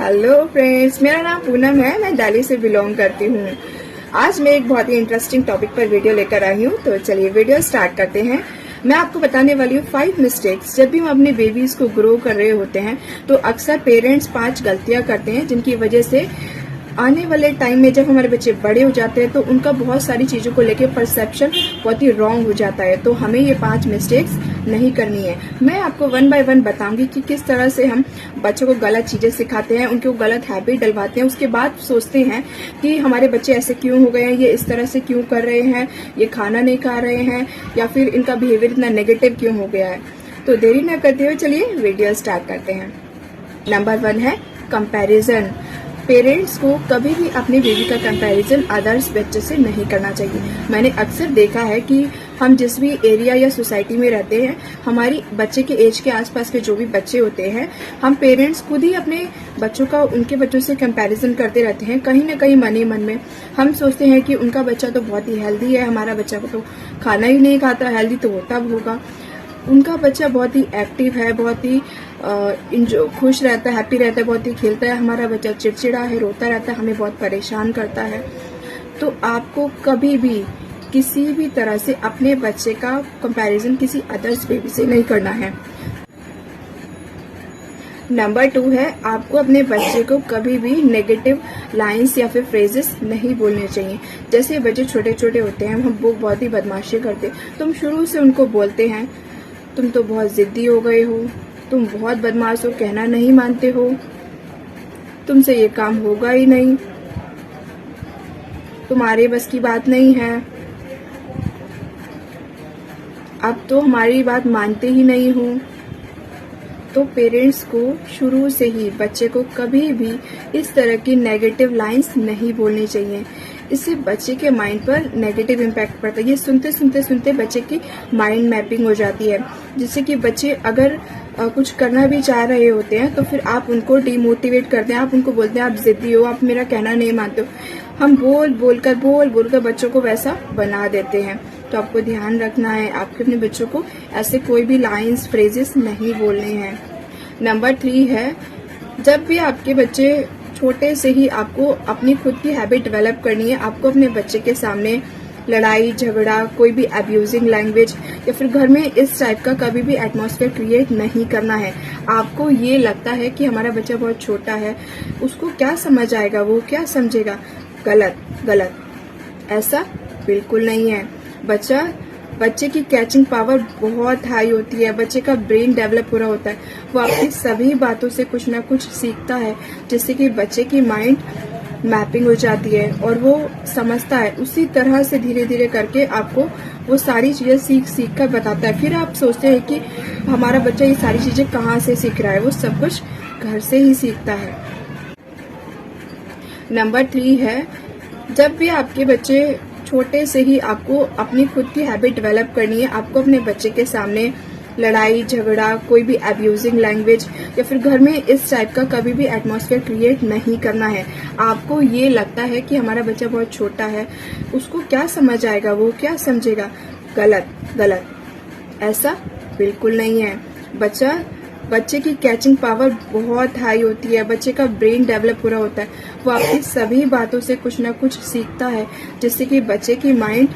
Hello friends, मेरा नाम पूनम है। मैं दिल्ली से बिलोंग करती हूँ। आज मैं एक बहुत ही इंटरेस्टिंग टॉपिक पर वीडियो लेकर आई हूँ। तो चलिए वीडियो स्टार्ट करते हैं। मैं आपको बताने वाली हूँ 5 मिस्टेक्स। जब भी हम अपने बेबीज को ग्रो कर रहे होते हैं तो अक्सर पेरेंट्स 5 गलतियां करते हैं, जिनकी वजह से आने वाले टाइम में जब हमारे बच्चे बड़े हो जाते हैं तो उनका बहुत सारी चीजों को लेकर परसेप्शन बहुत ही रॉन्ग हो जाता है। तो हमें ये 5 मिस्टेक्स नहीं करनी है। मैं आपको 1 बाय 1 बताऊंगी कि किस तरह से हम बच्चों को गलत चीजें सिखाते हैं, उनको गलत हैबिट डलवाते हैं, उसके बाद सोचते हैं कि हमारे बच्चे ऐसे क्यों हो गए हैं, ये इस तरह से क्यों कर रहे हैं, ये खाना नहीं खा रहे हैं, या फिर इनका बिहेवियर इतना नेगेटिव क्यों हो गया है। तो देरी न करते हुए चलिए वीडियो स्टार्ट करते हैं। नंबर 1 है कंपैरिजन। पेरेंट्स को कभी भी अपने बेबी का कंपैरिजन अदर्स बच्चे से नहीं करना चाहिए। मैंने अक्सर देखा है कि हम जिस भी एरिया या सोसाइटी में रहते हैं, हमारी बच्चे के एज के आसपास के जो भी बच्चे होते हैं, हम पेरेंट्स खुद ही अपने बच्चों का उनके बच्चों से कंपैरिजन करते रहते हैं। कहीं ना कहीं मन ही मन में हम सोचते हैं कि उनका बच्चा तो बहुत ही हेल्दी है, हमारा बच्चा को तो खाना ही नहीं खाता, हेल्दी तो वो तब होगा। उनका बच्चा बहुत ही एक्टिव है, बहुत ही खुश रहता है, हैप्पी रहता है, बहुत ही खेलता है, हमारा बच्चा चिड़चिड़ा है, रोता रहता है, हमें बहुत परेशान करता है। तो आपको कभी भी किसी भी तरह से अपने बच्चे का कंपैरिजन किसी अदर्स बेबी से नहीं करना है। नंबर 2 है, आपको अपने बच्चे को कभी भी नेगेटिव लाइंस या फिर फ्रेजेस नहीं बोलने चाहिए। जैसे बच्चे छोटे छोटे होते हैं, हम वो बहुत ही बदमाशी करते हैं, तुम शुरू से उनको बोलते हैं तुम तो बहुत जिद्दी हो गए हो, तुम बहुत बदमाश हो, कहना नहीं मानते हो, तुमसे ये काम होगा ही नहीं, तुम्हारे बस की बात नहीं है, अब तो हमारी बात मानते ही नहीं हो। तो पेरेंट्स को शुरू से ही बच्चे को कभी भी इस तरह की नेगेटिव लाइंस नहीं बोलनी चाहिए। इससे बच्चे के माइंड पर नेगेटिव इम्पैक्ट पड़ता है। ये सुनते सुनते सुनते बच्चे की माइंड मैपिंग हो जाती है, जिससे कि बच्चे अगर कुछ करना भी चाह रहे होते हैं तो फिर आप उनको डिमोटिवेट करते हैं, आप उनको बोलते हैं आप जिद्दी हो, आप मेरा कहना नहीं मानते हो। हम बोल बोलकर बच्चों को वैसा बना देते हैं। तो आपको ध्यान रखना है, आपके अपने बच्चों को ऐसे कोई भी लाइंस फ्रेजेस नहीं बोलने हैं। नंबर 3 है, जब भी आपके बच्चे छोटे से ही आपको अपनी खुद की हैबिट डेवलप करनी है। आपको अपने बच्चे के सामने लड़ाई झगड़ा, कोई भी अब्यूजिंग लैंग्वेज या फिर घर में इस टाइप का कभी भी एटमॉस्फेयर क्रिएट नहीं करना है। आपको ये लगता है कि हमारा बच्चा बहुत छोटा है, उसको क्या समझ आएगा, वो क्या समझेगा, गलत। ऐसा बिल्कुल नहीं है। बच्चे की कैचिंग पावर बहुत हाई होती है, बच्चे का ब्रेन डेवलप हो रहा होता है, वो आपकी सभी बातों से कुछ ना कुछ सीखता है, जिससे कि बच्चे की माइंड मैपिंग हो जाती है और वो समझता है। उसी तरह से धीरे धीरे करके आपको वो सारी चीजें सीख कर बताता है। फिर आप सोचते हैं कि हमारा बच्चा ये सारी चीजें कहाँ से सीख रहा है, वो सब कुछ घर से ही सीखता है। नंबर 3 है, जब भी आपके बच्चे छोटे से ही आपको अपनी खुद की हैबिट डेवलप करनी है। आपको अपने बच्चे के सामने लड़ाई झगड़ा, कोई भी अब्यूजिंग लैंग्वेज या फिर घर में इस टाइप का कभी भी एटमॉस्फेयर क्रिएट नहीं करना है। आपको ये लगता है कि हमारा बच्चा बहुत छोटा है, उसको क्या समझ आएगा, वो क्या समझेगा, गलत। ऐसा बिल्कुल नहीं है। बच्चे की कैचिंग पावर बहुत हाई होती है, बच्चे का ब्रेन डेवलप हो रहा होता है, वो आपकी सभी बातों से कुछ ना कुछ सीखता है, जिससे कि बच्चे की माइंड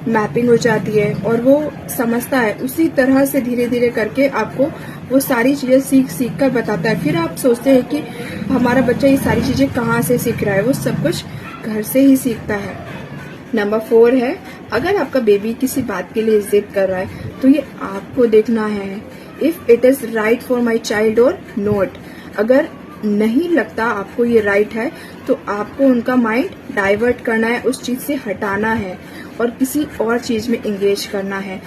मैपिंग हो जाती है और वो समझता है। उसी तरह से धीरे धीरे करके आपको वो सारी चीजें सीख कर बताता है। फिर आप सोचते हैं कि हमारा बच्चा ये सारी चीजें कहाँ से सीख रहा है, वो सब कुछ घर से ही सीखता है। नंबर 4 है, अगर आपका बेबी किसी बात के लिए जिद कर रहा है तो ये आपको देखना है, if it is right for my child और नॉट। अगर नहीं लगता आपको ये राइट है तो आपको उनका माइंड डाइवर्ट करना है, उस चीज से हटाना है और किसी और चीज में एंगेज करना है।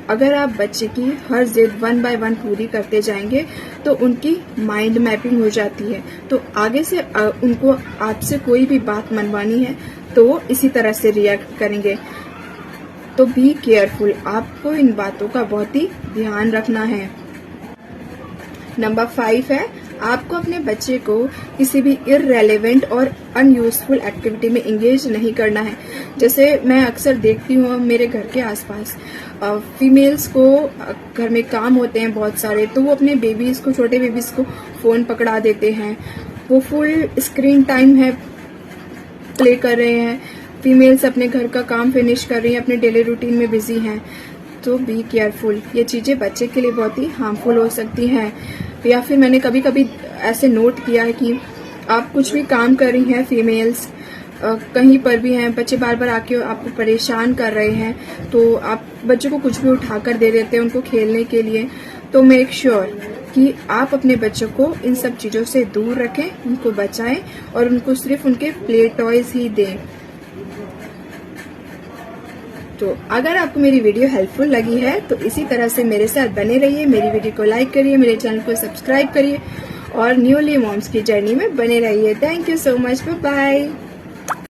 अगर आप बच्चे की हर जिद 1 बाय 1 पूरी करते जाएंगे तो उनकी माइंड मैपिंग हो जाती है। तो आगे से उनको आपसे कोई भी बात मनवानी है तो वो इसी तरह से रिएक्ट करेंगे। तो बी केयरफुल, आपको इन बातों का बहुत ही ध्यान रखना है। नंबर 5 है, आपको अपने बच्चे को किसी भी इररेलेवेंट और अनयूजफुल एक्टिविटी में एंगेज नहीं करना है। जैसे मैं अक्सर देखती हूँ मेरे घर के आसपास फीमेल्स को घर में काम होते हैं बहुत सारे, तो वो अपने बेबीज को, छोटे बेबीज को फोन पकड़ा देते हैं, वो फुल स्क्रीन टाइम है प्ले कर रहे हैं, फीमेल्स अपने घर का काम फिनिश कर रही हैं, अपने डेली रूटीन में बिजी हैं, तो बी केयरफुल। ये चीज़ें बच्चे के लिए बहुत ही हार्मफुल हो सकती हैं। या फिर मैंने कभी कभी ऐसे नोट किया है कि आप कुछ भी काम कर रही हैं, फीमेल्स कहीं पर भी हैं, बच्चे बार बार आके आपको परेशान कर रहे हैं, तो आप बच्चों को कुछ भी उठाकर दे देते हैं उनको खेलने के लिए। तो मेक श्योर कि आप अपने बच्चों को इन सब चीज़ों से दूर रखें, उनको बचाएं और उनको सिर्फ उनके प्ले टॉयज ही दें। तो अगर आपको मेरी वीडियो हेल्पफुल लगी है तो इसी तरह से मेरे साथ बने रहिए, मेरी वीडियो को लाइक करिए, मेरे चैनल को सब्सक्राइब करिए और न्यूली मॉम्स की जर्नी में बने रहिए। Thank you so much, bye bye.